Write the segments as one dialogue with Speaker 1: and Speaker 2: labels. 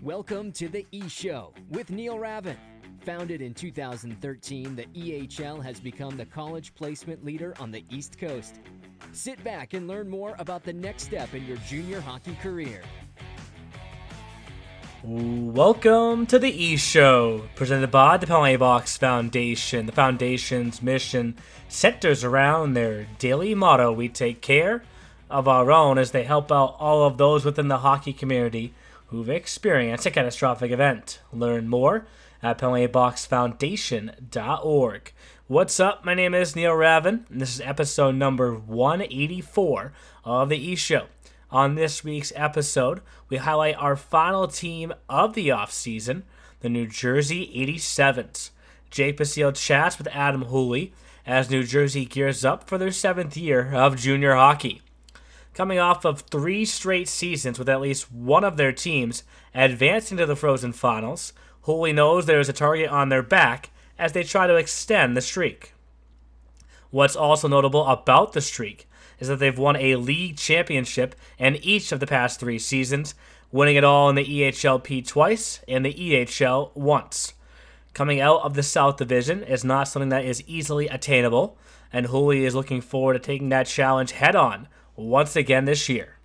Speaker 1: Welcome to the E-Show with Neil Ravin. Founded in 2013, the EHL has become the college placement leader on the East Coast. Sit back and learn more about the next step in your junior hockey career.
Speaker 2: Welcome to the E-Show, presented by the Penalty Box Foundation. The Foundation's mission centers around their daily motto: we take care of our own, as they help out all of those within the hockey community who've experienced a catastrophic event. Learn more at penaltyboxfoundation.org. What's up? My name is Neil Ravin, and this is episode number 184 of the E-Show. On this week's episode, we highlight our final team of the offseason, the New Jersey 87s. Jake Basile chats with Adam Houli as New Jersey gears up for their 7th year of junior hockey. Coming off of 3 straight seasons with at least one of their teams advancing to the Frozen Finals, Houli knows there is a target on their back as they try to extend the streak. What's also notable about the streak is that they've won a league championship in each of the past 3 seasons, winning it all in the EHLP twice and the EHL once. Coming out of the South Division is not something that is easily attainable, and Houli is looking forward to taking that challenge head-on once again this year.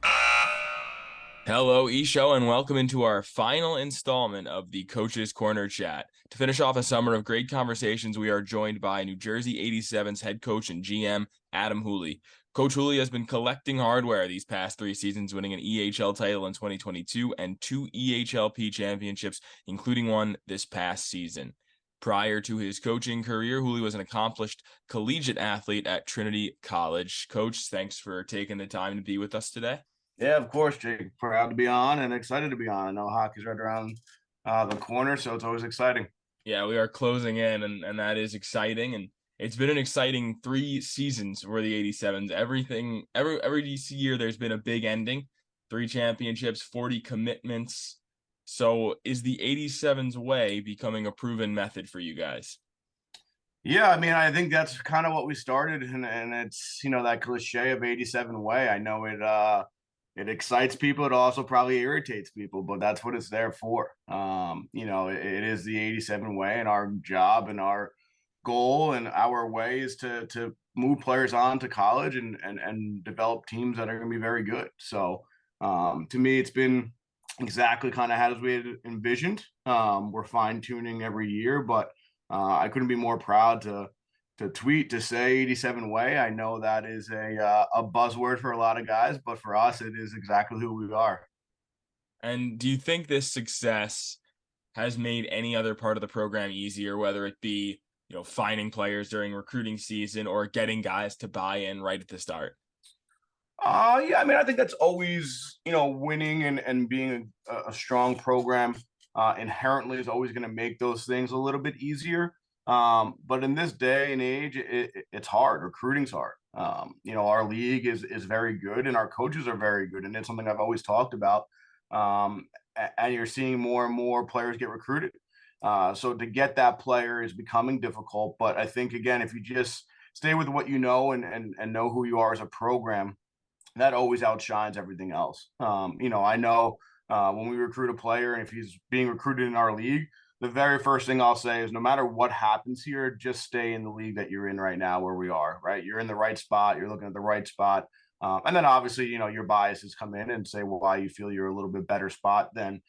Speaker 3: Hello, E-Show, and welcome into our final installment of the Coach's Corner Chat. To finish off a summer of great conversations, we are joined by New Jersey 87's head coach and GM, Adam Houli. Coach Houli has been collecting hardware these past 3 seasons, winning an EHL title in 2022 and 2 EHLP championships, including one this past season. Prior to his coaching career, Houli was an accomplished collegiate athlete at Trinity College. Coach, thanks for taking the time to be with us today.
Speaker 4: Yeah, of course, Jake. Proud to be on and excited to be on. I know hockey's right around the corner, so it's always exciting.
Speaker 3: Yeah, we are closing in, and that is exciting. And it's been an exciting 3 seasons for the 87s. Every year there's been a big ending. 3 championships, 40 commitments. So is the 87's way becoming a proven method for you guys?
Speaker 4: Yeah, I mean, I think that's kind of what we started, and it's, that cliche of 87 way. I know it excites people. It also probably irritates people, but that's what it's there for. It is the 87 way, and our job and our goal and our way is to move players on to college and develop teams that are going to be very good. So to me, it's been exactly kind of as we had envisioned. We're fine tuning every year, but I couldn't be more proud to tweet to say 87 way. I know that is a buzzword for a lot of guys, but for us, it is exactly who we are.
Speaker 3: And do you think this success has made any other part of the program easier, whether it be, finding players during recruiting season or getting guys to buy in right at the start?
Speaker 4: Yeah, I mean, I think that's always, winning and being a strong program inherently is always going to make those things a little bit easier. But in this day and age, it's hard. Recruiting's hard. Our league is very good and our coaches are very good. And it's something I've always talked about. And you're seeing more and more players get recruited. So to get that player is becoming difficult. But I think, again, if you just stay with what you know and know who you are as a program, that always outshines everything else. I know when we recruit a player and if he's being recruited in our league, the very first thing I'll say is no matter what happens here, just stay in the league that you're in right now where we are, right? You're in the right spot. You're looking at the right spot. And then obviously, your biases come in and say, well, why you feel you're a little bit better spot than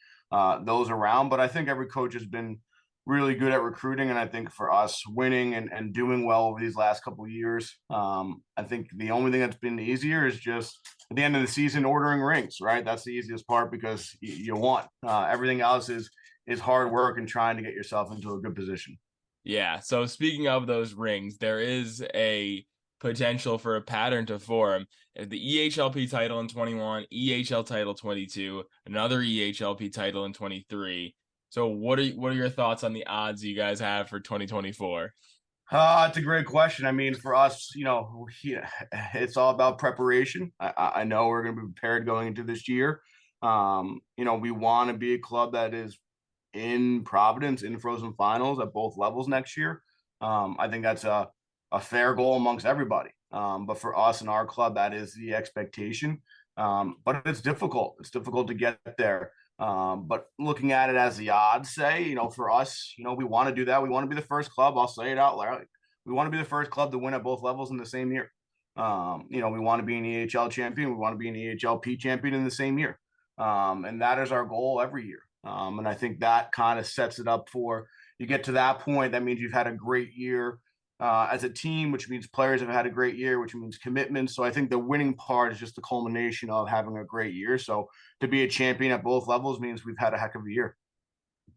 Speaker 4: those around. But I think every coach has been really good at recruiting. And I think for us winning and doing well over these last couple of years, I think the only thing that's been easier is just at the end of the season, ordering rings, right? That's the easiest part because you won. Everything else is hard work and trying to get yourself into a good position.
Speaker 3: Yeah. So speaking of those rings, there is a potential for a pattern to form. The EHLP title in 21, EHL title 22, another EHLP title in 23. So what are your thoughts on the odds you guys have for 2024?
Speaker 4: It's a great question. I mean, for us, it's all about preparation. I know we're going to be prepared going into this year. We want to be a club that is in Providence, in Frozen Finals at both levels next year. I think that's a fair goal amongst everybody. But for us and our club, that is the expectation. But it's difficult. It's difficult to get there. But looking at it as the odds say, for us, we want to do that. We want to be the first club. I'll say it out loud. We want to be the first club to win at both levels in the same year. We want to be an EHL champion. We want to be an EHLP champion in the same year. And that is our goal every year. And I think that kind of sets it up for you get to that point. That means you've had a great year as a team, which means players have had a great year, which means commitment. So I think the winning part is just the culmination of having a great year. So to be a champion at both levels means we've had a heck of a year.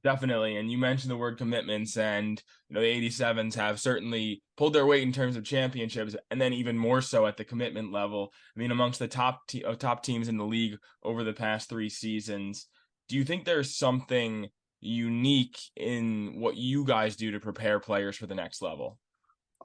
Speaker 3: Definitely. And you mentioned the word commitments, and the 87s have certainly pulled their weight in terms of championships, and then even more so at the commitment level. I mean, amongst the top teams in the league over the past 3 seasons, do you think there's something unique in what you guys do to prepare players for the next level?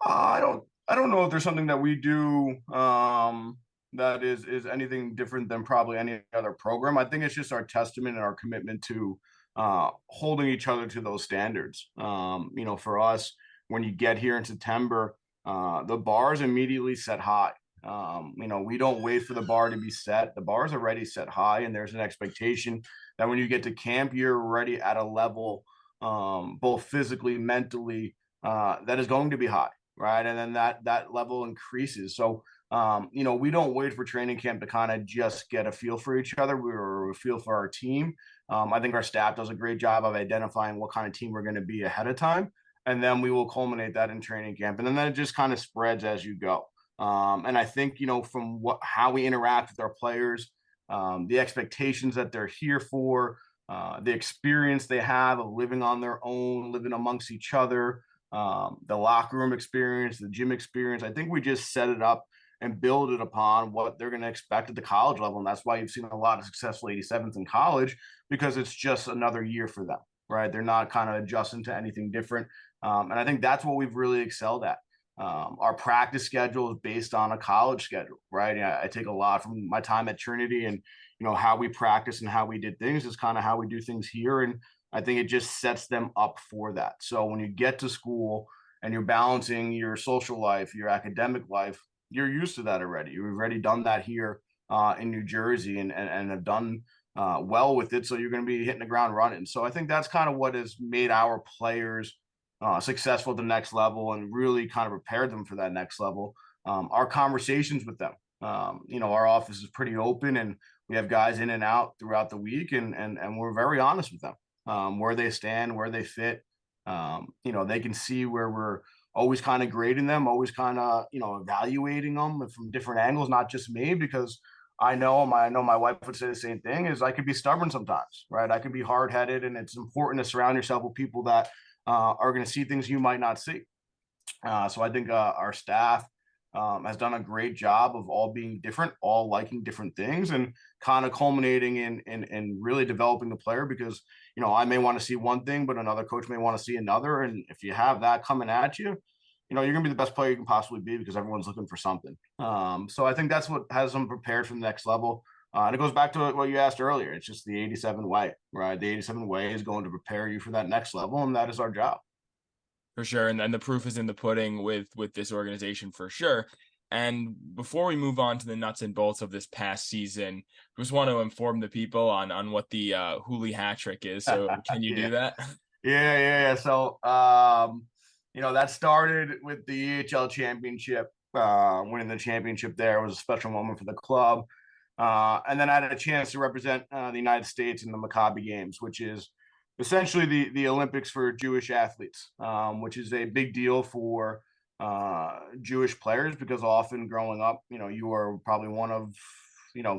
Speaker 4: I don't know if there's something that we do that is anything different than probably any other program. I think it's just our testament and our commitment to holding each other to those standards. For us, when you get here in September, the bar is immediately set high. We don't wait for the bar to be set. The bar is already set high, and there's an expectation that when you get to camp, you're already at a level, both physically, mentally, that is going to be high, right? And then that level increases. So, we don't wait for training camp to kind of just get a feel for each other. We're a feel for our team. I think our staff does a great job of identifying what kind of team we're going to be ahead of time. And then we will culminate that in training camp. And then it just kind of spreads as you go. And I think, from how we interact with our players, the expectations that they're here for, the experience they have of living on their own, living amongst each other, the locker room experience, the gym experience. I think we just set it up and build it upon what they're going to expect at the college level. And that's why you've seen a lot of successful 87s in college, because it's just another year for them, right? They're not kind of adjusting to anything different. And I think that's what we've really excelled at. Our practice schedule is based on a college schedule, right? I take a lot from my time at Trinity, and how we practice and how we did things is kind of how we do things here. And I think it just sets them up for that. So when you get to school and you're balancing your social life, your academic life, you're used to that already. You've already done that here in New Jersey, and have done well with it. So you're going to be hitting the ground running. So I think that's kind of what has made our players successful at the next level and really kind of prepared them for that next level. Our conversations with them, our office is pretty open, and we have guys in and out throughout the week, and we're very honest with them, where they stand, where they fit. They can see where we're always kind of grading them, always kind of, evaluating them from different angles, not just me, because I know my wife would say the same thing, is I could be stubborn sometimes, right? I could be hard headed, and it's important to surround yourself with people that are going to see things you might not see. So I think our staff has done a great job of all being different, all liking different things, and kind of culminating in really developing the player, because, I may want to see one thing, but another coach may want to see another. And if you have that coming at you, you're going to be the best player you can possibly be, because everyone's looking for something. So I think that's what has them prepared for the next level. And it goes back to what you asked earlier. It's just the 87 way, right? The 87 way is going to prepare you for that next level, and that is our job.
Speaker 3: For sure. And then the proof is in the pudding with this organization, for sure. And before we move on to the nuts and bolts of this past season, I just want to inform the people on what the Houli hat trick is. So can you
Speaker 4: Yeah.
Speaker 3: do that?
Speaker 4: Yeah. So, that started with the EHL championship. Winning the championship there was a special moment for the club. And then I had a chance to represent the United States in the Maccabi Games, which is essentially the Olympics for Jewish athletes, which is a big deal for Jewish players, because often growing up, you are probably one of,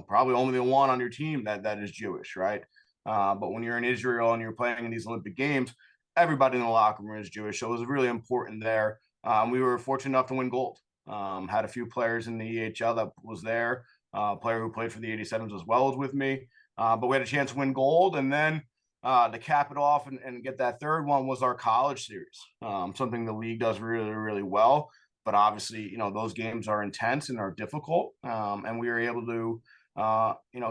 Speaker 4: probably only the one on your team that is Jewish, right? But when you're in Israel and you're playing in these Olympic Games, everybody in the locker room is Jewish. So it was really important there. We were fortunate enough to win gold. Had a few players in the EHL that was there. Player who played for the 87s as well as with me. But we had a chance to win gold. And then to cap it off and get that third one was our college series, something the league does really, really well. But obviously, those games are intense and are difficult. And we were able to,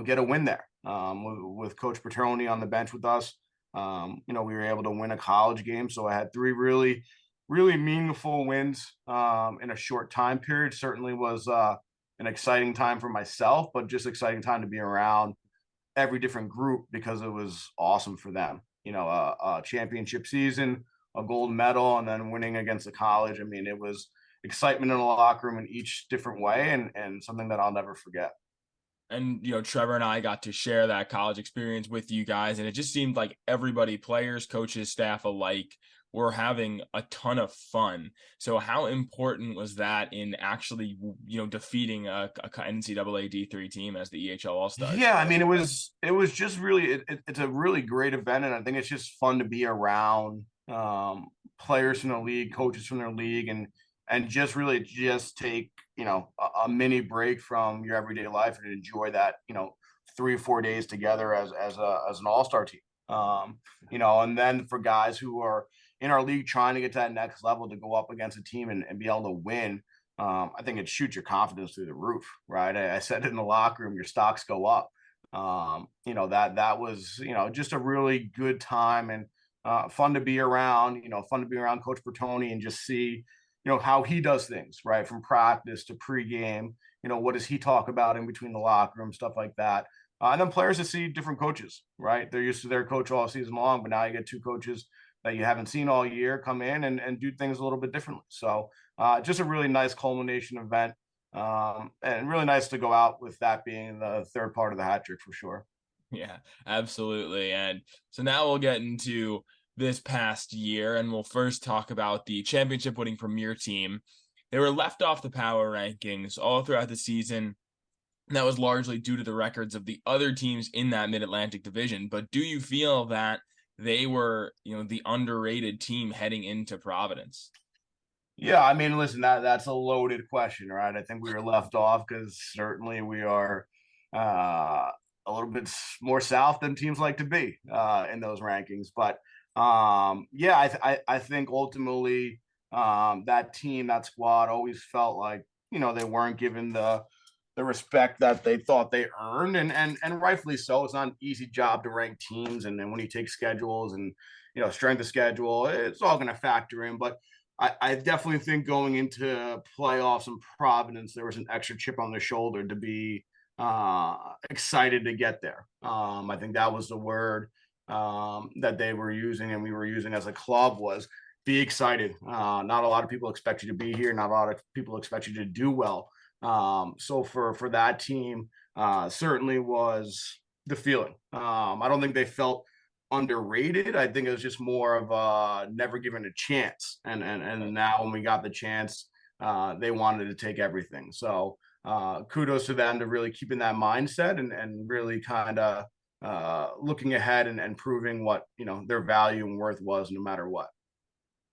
Speaker 4: get a win there with Coach Petroni on the bench with us. We were able to win a college game. So I had 3 really, really meaningful wins in a short time period. Certainly was an exciting time for myself, but just exciting time to be around every different group because it was awesome for them. A championship season, a gold medal, and then winning against the college. I mean, it was excitement in the locker room in each different way, and something that I'll never forget.
Speaker 3: And, Trevor and I got to share that college experience with you guys. And it just seemed like everybody, players, coaches, staff alike, were having a ton of fun. So how important was that in actually, defeating a NCAA D3 team as the EHL All-Stars?
Speaker 4: Yeah, I mean, it was just really it's a really great event, and I think it's just fun to be around players from the league, coaches from their league, and just really just take a mini break from your everyday life and enjoy that 3 or 4 days together as an all-star team. And then for guys who are in our league trying to get to that next level to go up against a team and be able to win. I think it shoots your confidence through the roof, right? I said it in the locker room, your stocks go up. That was, just a really good time and fun to be around, fun to be around Coach Bertoni and just see, how he does things, right? From practice to pregame, what does he talk about in between the locker room, stuff like that. And then players to see different coaches, right? They're used to their coach all season long, but now you get two coaches that you haven't seen all year come in and do things a little bit differently. So just a really nice culmination event, and really nice to go out with that being the third part of the hat trick for sure.
Speaker 3: Yeah, absolutely. And so now we'll get into this past year, and we'll first talk about the championship winning Premier team. They were left off the power rankings all throughout the season. And that was largely due to the records of the other teams in that Mid-Atlantic division. But do you feel that they were, the underrated team heading into Providence?
Speaker 4: Yeah, I mean, listen, that's a loaded question, right? I think we were left off because certainly we are a little bit more south than teams like to be in those rankings. But yeah, I think ultimately that team, that squad always felt like, they weren't given the respect that they thought they earned, and rightfully so. It's not an easy job to rank teams, and then when you take schedules and strength of schedule, it's all going to factor in. But I definitely think going into playoffs in Providence, there was an extra chip on their shoulder to be excited to get there. I think that was the word that they were using and we were using as a club was be excited. Not a lot of people expect you to be here. Not a lot of people expect you to do well. So for that team, certainly was the feeling. I don't think they felt underrated. I think it was just more of never given a chance. And now when we got the chance, they wanted to take everything. So kudos to them to really keeping that mindset and really kind of looking ahead and proving what their value and worth was no matter what.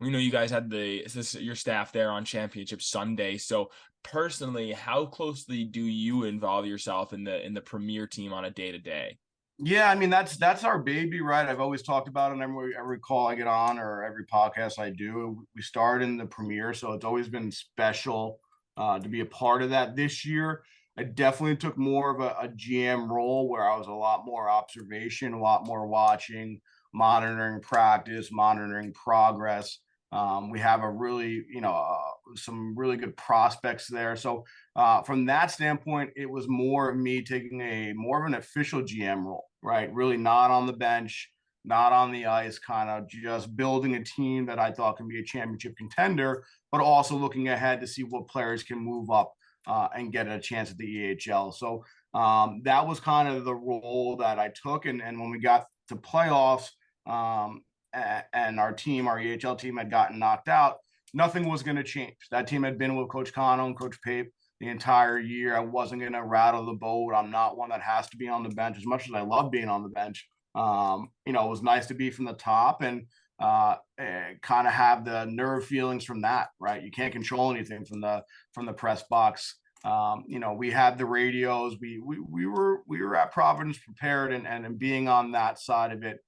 Speaker 3: We know you guys had your staff there on Championship Sunday. So personally, how closely do you involve yourself in the Premier team on a day-to-day?
Speaker 4: Yeah, I mean that's our baby, right? I've always talked about it every call I get on or every podcast I do. We start in the Premier, so it's always been special to be a part of that. This year, I definitely took more of a GM role where I was a lot more observation, a lot more watching, monitoring practice, monitoring progress. We have a really, some really good prospects there. So from that standpoint, it was more of me taking more of an official GM role, right? Really not on the bench, not on the ice, kind of just building a team that I thought can be a championship contender, but also looking ahead to see what players can move up and get a chance at the EHL. So that was kind of the role that I took. And when we got to playoffs, and our EHL team had gotten knocked out, nothing was going to change. That team had been with Coach Cano and Coach Pape the entire year. I wasn't going to rattle the boat. I'm not one that has to be on the bench as much as I love being on the bench. It was nice to be from the top and kind of have the nerve feelings from that, right? You can't control anything from the press box. We had the radios. We were at Providence prepared and being on that side of it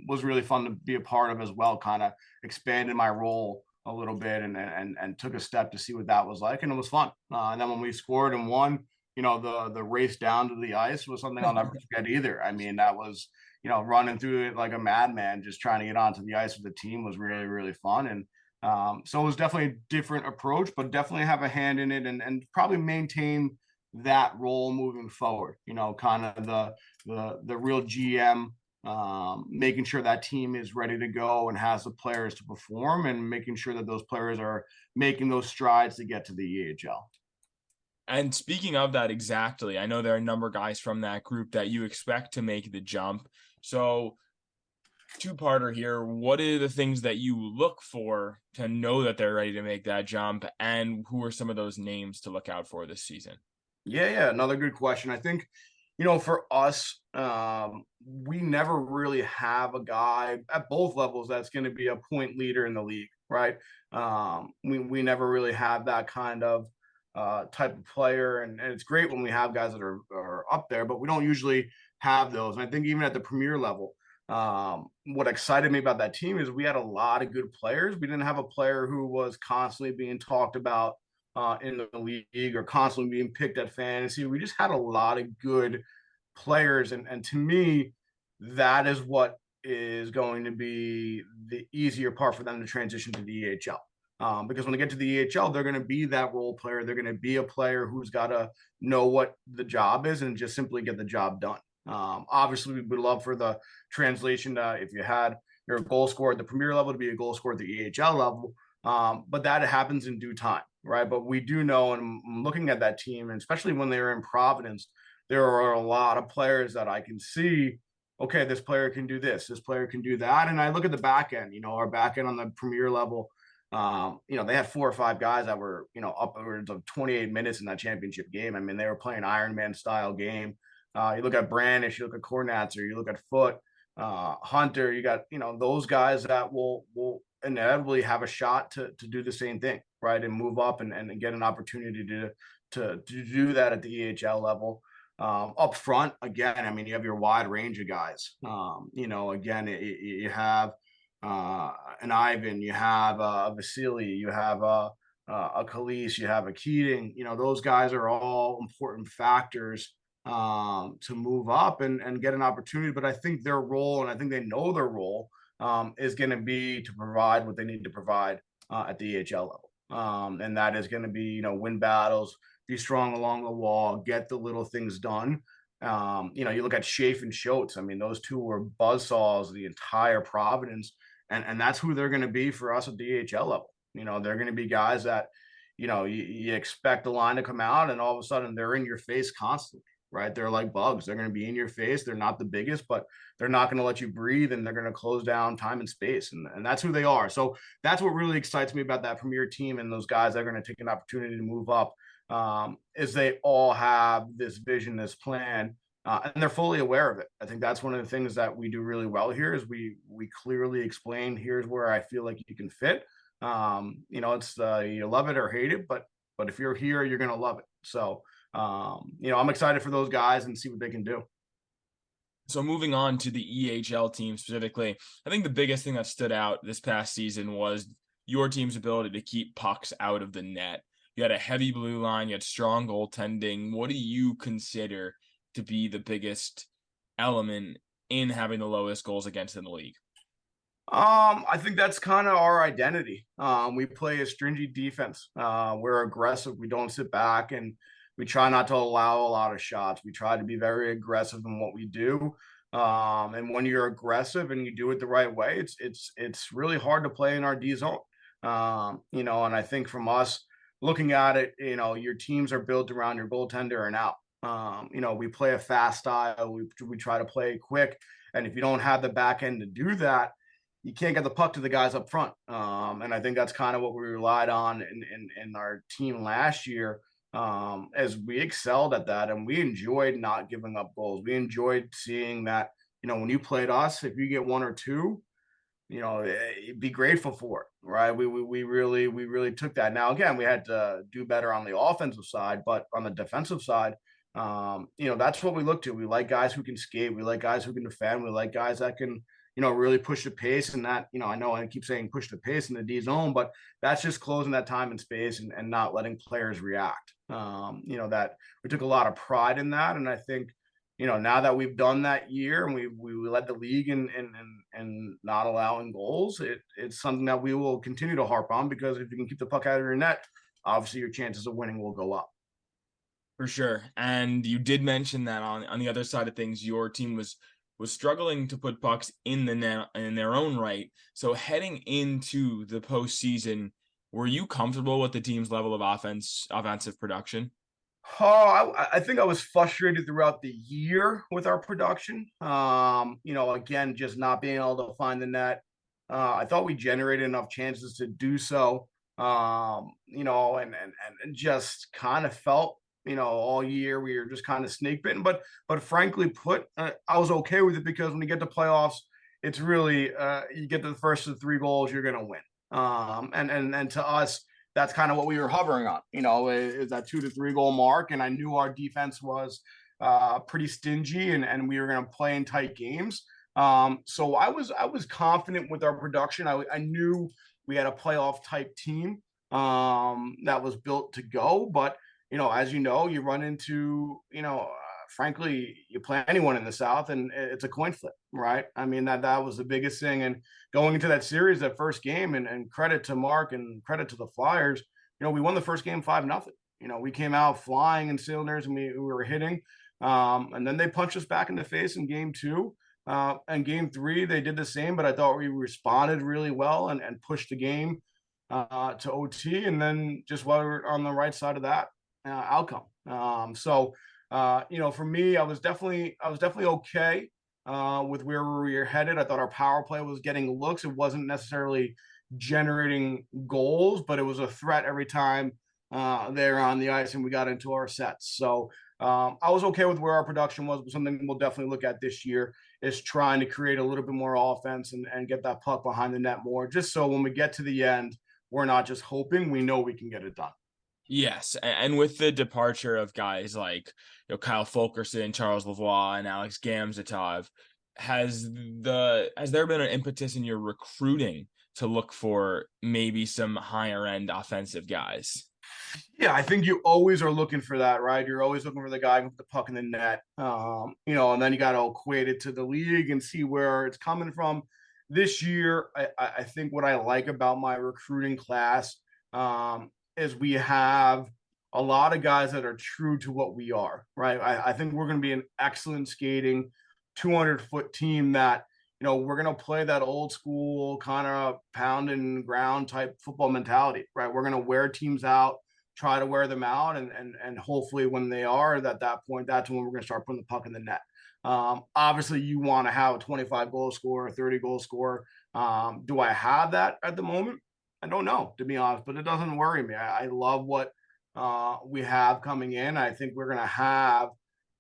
Speaker 4: was really fun to be a part of as well. Kind of expanded my role a little bit and took a step to see what that was like, and it was fun. And then when we scored and won, the race down to the ice was something I'll never forget either. I mean, that was running through it like a madman, just trying to get onto the ice with the team was really, really fun. And so it was definitely a different approach, but definitely have a hand in it and probably maintain that role moving forward. Kind of the real GM, making sure that team is ready to go and has the players to perform, and making sure that those players are making those strides to get to the EHL.
Speaker 3: And speaking of that, exactly, I know there are a number of guys from that group that you expect to make the jump. So two-parter here. What are the things that you look for to know that they're ready to make that jump? And who are some of those names to look out for this season?
Speaker 4: Yeah. Another good question. I think, for us, we never really have a guy at both levels that's going to be a point leader in the league, right? We never really have that kind of type of player, and it's great when we have guys that are up there, but we don't usually have those. And I think even at the premier level, what excited me about that team is we had a lot of good players. We didn't have a player who was constantly being talked about in the league or constantly being picked at fantasy. We just had a lot of good players, and to me, that is what is going to be the easier part for them to transition to the EHL. Because when they get to the EHL, they're going to be that role player. They're going to be a player who's got to know what the job is and just simply get the job done. Obviously, we would love for the translation if you're a goal scorer at the premier level to be a goal scorer at the EHL level. But that happens in due time, right? But we do know, and I'm looking at that team, and especially when they were in Providence, there are a lot of players that I can see, okay, this player can do this player can do that. And I look at the back end, our back end on the premier level, they had 4 or 5 guys that were, upwards of 28 minutes in that championship game. I mean, they were playing Ironman style game. You look at Brandish, you look at Kornatzer, you look at Foot, Hunter, you got, those guys that will inevitably have a shot to do the same thing, right? And move up and get an opportunity to do that at the EHL level. Up front, again, I mean, you have your wide range of guys. Again, you have an Ivan, you have a Basile, you have a Khalees, you have a Keating. Those guys are all important factors to move up and get an opportunity. But I think their role, and I think they know their role, is going to be to provide what they need to provide at the EHL level. And that is going to be, win battles, be strong along the wall, get the little things done. You look at Schaaf and Schultz. I mean, those two were buzzsaws the entire Providence, and that's who they're going to be for us at the EHL level. They're going to be guys that, you expect the line to come out, and all of a sudden they're in your face constantly, right? They're like bugs. They're going to be in your face. They're not the biggest, but they're not going to let you breathe, and they're going to close down time and space. And that's who they are. So that's what really excites me about that premier team and those guys that are going to take an opportunity to move up, is they all have this vision, this plan, and they're fully aware of it. I think that's one of the things that we do really well here is we clearly explain, here's where I feel like you can fit. It's you love it or hate it, but if you're here, you're going to love it. So, I'm excited for those guys and see what they can do.
Speaker 3: So moving on to the EHL team specifically, I think the biggest thing that stood out this past season was your team's ability to keep pucks out of the net. You had a heavy blue line, you had strong goaltending. What do you consider to be the biggest element in having the lowest goals against in the league?
Speaker 4: I think that's kind of our identity. We play a stringent defense. We're aggressive. We don't sit back, and we try not to allow a lot of shots. We try to be very aggressive in what we do. And when you're aggressive and you do it the right way, it's really hard to play in our D zone. And I think from us looking at it, your teams are built around your goaltender and out. We play a fast style. We try to play quick. And if you don't have the back end to do that, you can't get the puck to the guys up front. And I think that's kind of what we relied on in our team last year, as we excelled at that. And we enjoyed not giving up goals. We enjoyed seeing that, when you played us, if you get 1 or 2, be grateful for it, right? We really took that. Now, again, we had to do better on the offensive side, but on the defensive side, that's what we look to. We like guys who can skate. We like guys who can defend. We like guys that can, really push the pace, and that, I know I keep saying push the pace in the D zone, but that's just closing that time and space and not letting players react. That we took a lot of pride in that. And I think, now that we've done that year and we led the league in not allowing goals, it's something that we will continue to harp on, because if you can keep the puck out of your net, obviously your chances of winning will go up.
Speaker 3: For sure. And you did mention that on the other side of things, your team was struggling to put pucks in the net in their own right. So heading into the postseason, were you comfortable with the team's level of offensive production?
Speaker 4: Oh, I think I was frustrated throughout the year with our production. Again, just not being able to find the net. I thought we generated enough chances to do so. And just kind of felt, all year we were just kind of snake bitten. But frankly put, I was okay with it because when you get to playoffs, it's really you get to the first of the 3 goals, you're gonna win. And to us, that's kind of what we were hovering on, is that 2 to 3 goal mark. And I knew our defense was pretty stingy and we were going to play in tight games. So I was confident with our production. I knew we had a playoff type team that was built to go. But, as you run into, frankly, you play anyone in the South and it's a coin flip, right? I mean, that was the biggest thing. And going into that series, that first game, and credit to Mark and credit to the Flyers, we won the first game 5-0. We came out flying in cylinders and we were hitting. And then they punched us back in the face in game 2. And game 3, they did the same, but I thought we responded really well and pushed the game to OT. And then just while we were on the right side of that outcome. For me, I was definitely okay with where we were headed. I thought our power play was getting looks. It wasn't necessarily generating goals, but it was a threat every time they were on the ice and we got into our sets. So I was okay with where our production was, but something we'll definitely look at this year is trying to create a little bit more offense and get that puck behind the net more, just so when we get to the end, we're not just hoping, we know we can get it done.
Speaker 3: Yes, and with the departure of guys like Kyle Fulkerson, Charles Lavoie, and Alex Gamzatov, has there been an impetus in your recruiting to look for maybe some higher end offensive guys?
Speaker 4: Yeah, I think you always are looking for that, right? You're always looking for the guy with the puck in the net, and then you got to equate it to the league and see where it's coming from. This year, I think what I like about my recruiting class is we have a lot of guys that are true to what we are, right? I think we're going to be an excellent skating 200-foot team that, we're going to play that old school kind of pound and ground type football mentality, right? We're going to wear teams out, try to wear them out, and hopefully when they are at that point, that's when we're going to start putting the puck in the net. Obviously, you want to have a 25-goal scorer, a 30-goal scorer. Do I have that at the moment? I don't know, to be honest, but it doesn't worry me. I love what we have coming in. I think we're going to have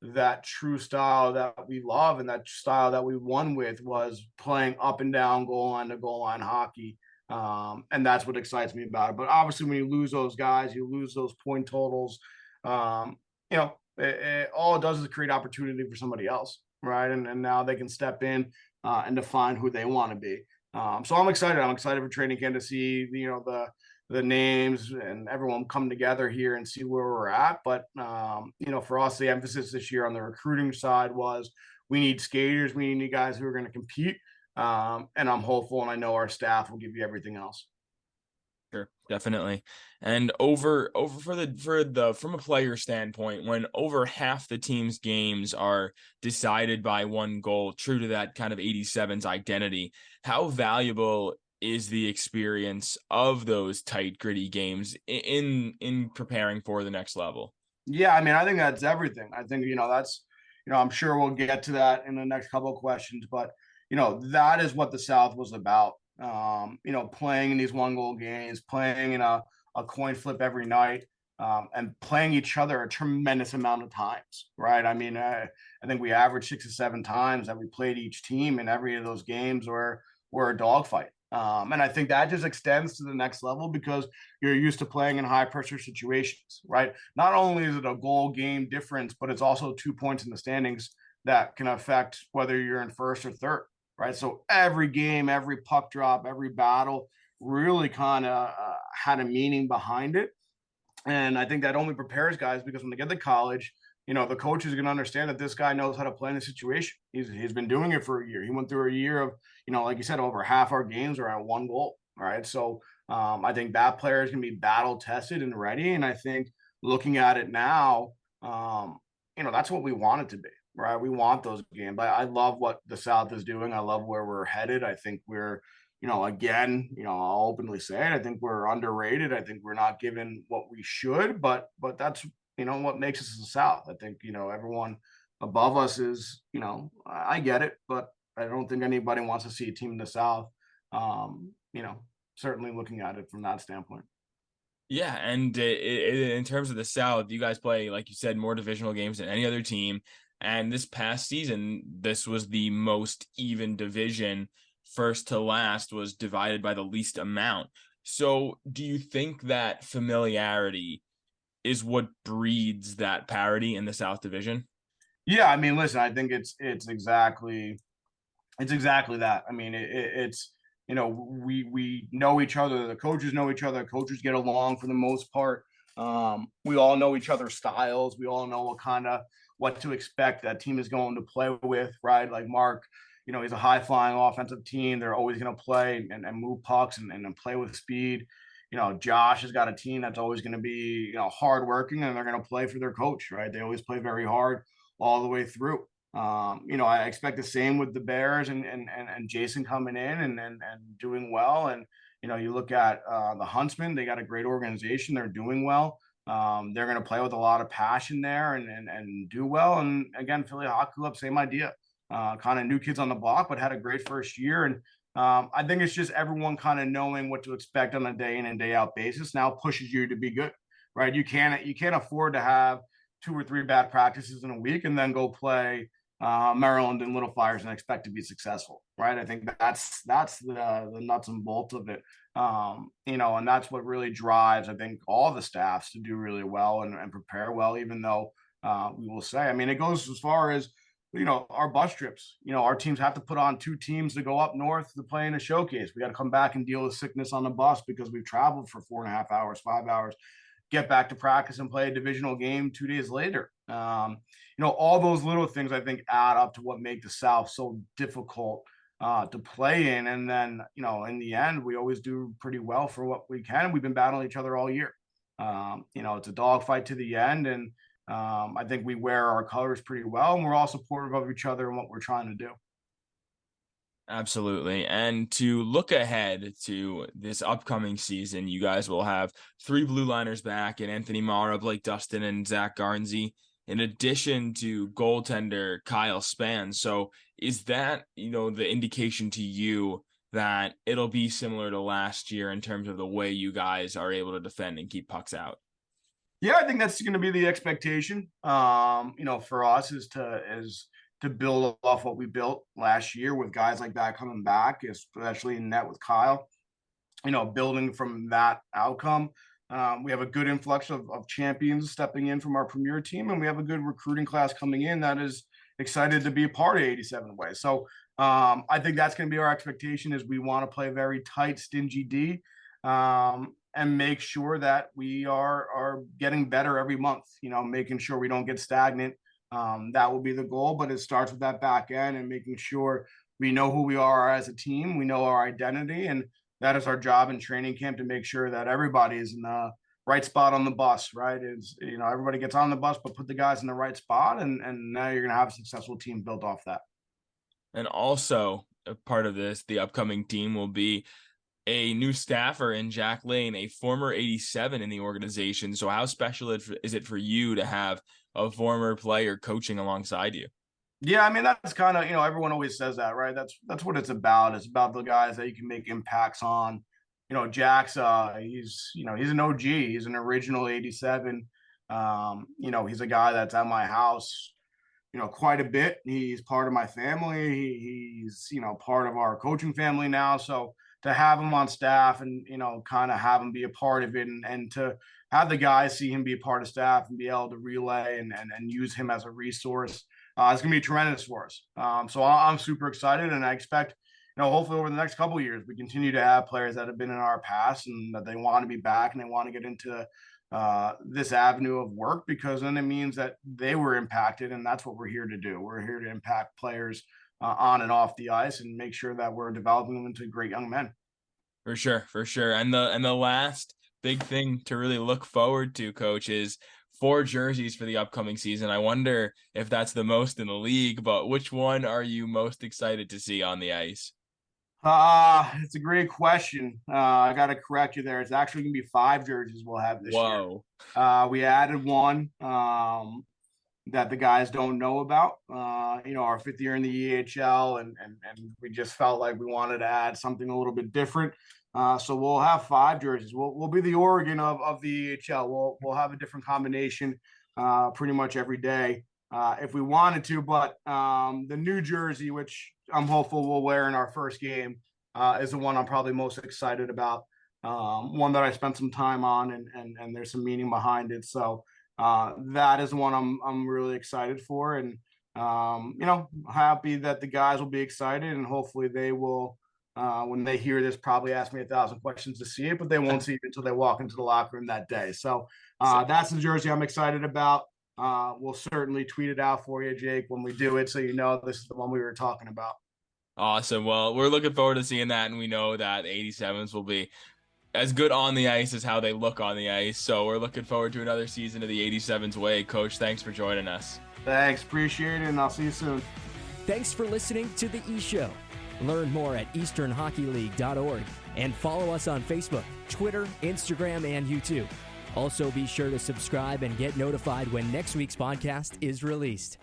Speaker 4: that true style that we love, and that style that we won with was playing up and down goal line to goal line hockey. And that's what excites me about it. But obviously, when you lose those guys, you lose those point totals. All it does is create opportunity for somebody else, right? And now they can step in and define who they want to be. So I'm excited. I'm excited for training camp to see the names and everyone come together here and see where we're at. But for us, the emphasis this year on the recruiting side was we need skaters, we need guys who are going to compete. And I'm hopeful, and I know our staff will give you everything else.
Speaker 3: Sure, definitely. And over from a player standpoint, when over half the team's games are decided by one goal, true to that kind of 87's identity, how valuable is the experience of those tight, gritty games in preparing for the next level?
Speaker 4: Yeah, I mean, I think that's everything. I think, that's, I'm sure we'll get to that in the next couple of questions, but that is what the South was about. Playing in these 1-goal games, playing in a coin flip every night, and playing each other a tremendous amount of times, right? I mean, I think we averaged 6 or 7 times that we played each team, and every of those games were a dogfight. And I think that just extends to the next level because you're used to playing in high pressure situations, right? Not only is it a goal game difference, but it's also 2 points in the standings that can affect whether you're in first or third, right? So every game, every puck drop, every battle really kind of had a meaning behind it. And I think that only prepares guys because when they get to college, the coach is going to understand that this guy knows how to play in a situation. He's been doing it for a year. He went through a year of, like you said, over half our games are at 1 goal. All right. So I think that player is going to be battle tested and ready. And I think looking at it now, That's what we want it to be, right? We want those games. I love what the South is doing. I love where we're headed. I think we're, again, I'll openly say it. I think we're underrated. I think we're not given what we should, but that's, what makes us the South. I think, everyone above us is, I get it, but I don't think anybody wants to see a team in the South, um, you know, certainly looking at it from that standpoint.
Speaker 3: Yeah, and in terms of the South, you guys play, like you said, more divisional games than any other team. And this past season, this was the most even division. First to last was divided by the least amount. So, do you think that familiarity is what breeds that parity in the South Division?
Speaker 4: Yeah, I mean, listen, I think it's exactly that. I mean, it's we know each other. The coaches know each other. Coaches get along for the most part. We all know each other's styles. We all know what to expect that team is going to play with, right? Like Mark, he's a high flying offensive team. They're always going to play and move pucks and play with speed. Josh has got a team that's always going to be, hardworking, and they're going to play for their coach, right? They always play very hard all the way through. I expect the same with the Bears and Jason coming in and doing well. And you look at the Huntsmen; they got a great organization. They're doing well. They're going to play with a lot of passion there and do well. And again, Philly Hockey Club, same idea. Kind of new kids on the block, but had a great first year. And I think it's just everyone kind of knowing what to expect on a day in and day out basis now pushes you to be good, right? You can't afford to have 2 or 3 bad practices in a week and then go play Maryland and Little Flyers and expect to be successful, right? I think that's the nuts and bolts of it, and that's what really drives, I think, all the staffs to do really well and prepare well. Even though we will say, I mean, it goes as far as our bus trips. Our teams have to put on 2 teams to go up north to play in a showcase. We got to come back and deal with sickness on the bus because we've traveled for 4.5 hours, 5 hours, get back to practice and play a divisional game 2 days later. All those little things I think add up to what make the South so difficult to play in. And then, in the end, we always do pretty well for what we can. We've been battling each other all year. It's a dogfight to the end. And I think we wear our colors pretty well. And we're all supportive of each other and what we're trying to do.
Speaker 3: Absolutely. And to look ahead to this upcoming season, you guys will have 3 blue liners back in Anthony Mara, Blake Dustin, and Zach Garnsey, in addition to goaltender Kyle Spann. So is that, the indication to you that it'll be similar to last year in terms of the way you guys are able to defend and keep pucks out?
Speaker 4: Yeah, I think that's going to be the expectation. For us is to build off what we built last year with guys like that coming back, especially in net with Kyle. Building from that outcome. We have a good influx of champions stepping in from our premier team, and we have a good recruiting class coming in that is excited to be a part of 87 Way. So I think that's going to be our expectation. Is we want to play very tight, stingy D, and make sure that we are getting better every month. Making sure we don't get stagnant. That will be the goal, but it starts with that back end and making sure we know who we are as a team. We know our identity, and that is our job in training camp to make sure that everybody is in the right spot on the bus, right? Everybody gets on the bus, but put the guys in the right spot. And now you're going to have a successful team built off that.
Speaker 3: And also a part of this, the upcoming team will be a new staffer in Jack Lane, a former 87 in the organization. So how special is it for you to have a former player coaching alongside you?
Speaker 4: Yeah, I mean, that's kind of, everyone always says that, right? That's what it's about. It's about the guys that you can make impacts on. Jack's he's an OG. He's an original 87. He's a guy that's at my house, quite a bit. He's part of my family. He's, part of our coaching family now. So to have him on staff and, kind of have him be a part of it and to have the guys see him be a part of staff and be able to relay and use him as a resource, it's going to be tremendous for us. So I'm super excited, and I expect, hopefully over the next couple of years, we continue to have players that have been in our past and that they want to be back and they want to get into this avenue of work, because then it means that they were impacted, and that's what we're here to do. We're here to impact players on and off the ice and make sure that we're developing them into great young men.
Speaker 3: For sure. And the last big thing to really look forward to, Coach, is 4 jerseys for the upcoming season. I wonder if that's the most in the league, but which one are you most excited to see on the ice?
Speaker 4: It's a great question. I got to correct you there. It's actually going to be 5 jerseys we'll have this
Speaker 3: Whoa.
Speaker 4: year. We added one that the guys don't know about. Our 5th year in the EHL, and we just felt like we wanted to add something a little bit different. So we'll have 5 jerseys. We'll be the Oregon of the EHL. We'll have a different combination pretty much every day if we wanted to. But the New Jersey, which I'm hopeful we'll wear in our first game, is the one I'm probably most excited about. One that I spent some time on, and there's some meaning behind it. So that is one I'm really excited for, and happy that the guys will be excited, and hopefully they will. When they hear this, probably ask me 1,000 questions to see it, but they won't see it until they walk into the locker room that day. So that's the jersey I'm excited about. We'll certainly tweet it out for you, Jake, when we do it, so you know this is the one we were talking about.
Speaker 3: Awesome. Well, we're looking forward to seeing that, and we know that the 87s will be as good on the ice as how they look on the ice. So we're looking forward to another season of the 87s way. Coach, thanks for joining us.
Speaker 4: Thanks. Appreciate it, and I'll see you soon.
Speaker 1: Thanks for listening to The E-Show. Learn more at easternhockeyleague.org and follow us on Facebook, Twitter, Instagram, and YouTube. Also, be sure to subscribe and get notified when next week's podcast is released.